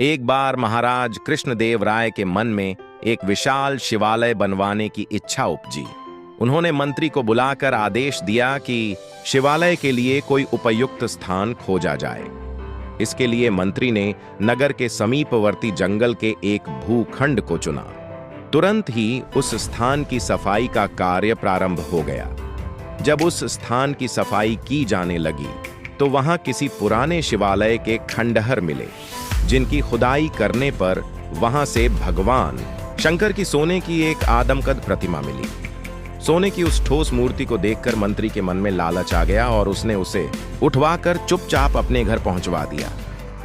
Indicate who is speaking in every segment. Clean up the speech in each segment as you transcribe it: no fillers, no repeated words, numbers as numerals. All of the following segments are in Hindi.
Speaker 1: एक बार महाराज कृष्णदेव राय के मन में एक विशाल शिवालय बनवाने की इच्छा उपजी। उन्होंने मंत्री को बुलाकर आदेश दिया कि शिवालय के लिए कोई उपयुक्त स्थान खोजा जाए। इसके लिए मंत्री ने नगर के समीपवर्ती जंगल के एक भूखंड को चुना। तुरंत ही उस स्थान की सफाई का कार्य प्रारंभ हो गया। जब उस स्थान की सफाई की जाने लगी तो वहां किसी पुराने शिवालय के खंडहर मिले, जिनकी खुदाई करने पर वहां से भगवान शंकर की सोने की एक आदमकद प्रतिमा मिली। सोने की उस ठोस मूर्ति को देखकर मंत्री के मन में लालच आ गया और उसने उसे उठवाकर चुपचाप अपने घर पहुंचवा दिया।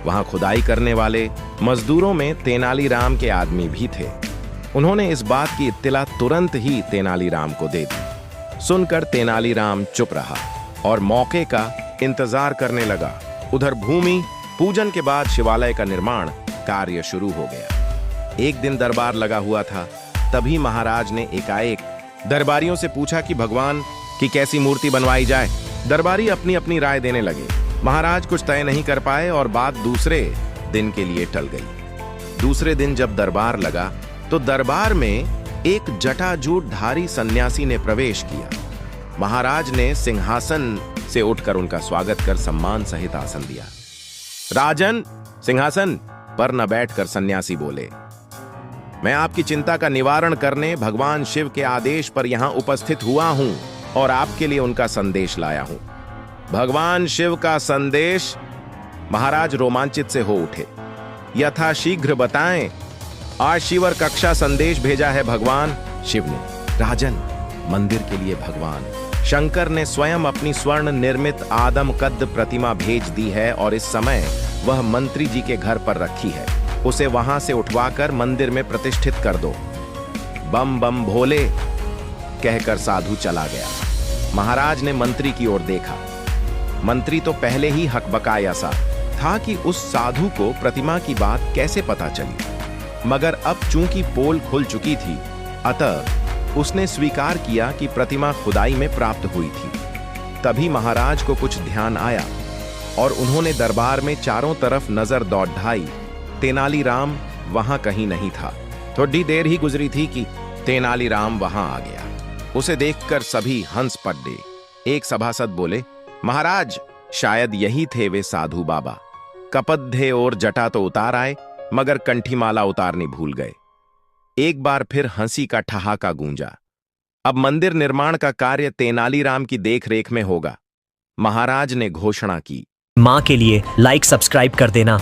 Speaker 1: वहां खुदाई करने वाले मजदूरों में तेनालीराम के आदमी भी थे। उन्होंने इस बात की इत्तला तुरंत ही तेनालीराम को दे दी। सुनकर तेनालीराम चुप रहा और मौके का इंतजार करने लगा। उधर भूमि पूजन के बाद शिवालय का निर्माण कार्य शुरू हो गया। एक दिन दरबार लगा हुआ था। तभी महाराज ने एकाएक दरबारियों से पूछा कि भगवान की कैसी मूर्ति बनवाई जाए। दरबारी अपनी अपनी राय देने लगे। महाराज कुछ तय नहीं कर पाए और बात दूसरे दिन के लिए टल गई। दूसरे दिन जब दरबार लगा तो दरबार में एक जटाजूटधारी सन्यासी ने प्रवेश किया। महाराज ने सिंहासन से उठकर उनका स्वागत कर सम्मान सहित आसन दिया। राजन, सिंहासन पर न बैठकर सन्यासी बोले, मैं आपकी चिंता का निवारण करने भगवान शिव के आदेश पर यहां उपस्थित हुआ हूं और आपके लिए उनका संदेश लाया हूं। भगवान शिव का संदेश? महाराज रोमांचित से हो उठे। यथाशीघ्र बताएं। आज शिवर कक्षा संदेश भेजा है भगवान शिव ने। राजन, मंदिर के लिए भगवान शंकर ने स्वयं अपनी स्वर्ण निर्मित आदमकद प्रतिमा भेज दी है और इस समय वह मंत्री जी के घर पर रखी है। उसे वहां से उठवाकर मंदिर में प्रतिष्ठित कर दो। बम बम भोले, कहकर साधु चला गया। महाराज ने मंत्री की ओर देखा। मंत्री तो पहले ही हकबकाया सा था कि उस साधु को प्रतिमा की बात कैसे पता चली, मगर अब चूंकि पोल खुल चुकी थी, अतः उसने स्वीकार किया कि प्रतिमा खुदाई में प्राप्त हुई थी। तभी महाराज को कुछ ध्यान आया और उन्होंने दरबार में चारों तरफ नजर दौड़ाई। तेनालीराम वहां कहीं नहीं था। थोड़ी देर ही गुजरी थी कि तेनालीराम वहां आ गया। उसे देखकर सभी हंस पड़े। एक सभासद बोले, महाराज, शायद यही थे वे साधु बाबा। कपद्धे और जटा तो उतार आए, मगर कंठीमाला उतारनी भूल गए। एक बार फिर हंसी का ठहाका गूंजा। अब मंदिर निर्माण का कार्य तेनालीराम की देखरेख में होगा। महाराज ने घोषणा की।
Speaker 2: मां के लिए लाइक सब्सक्राइब कर देना।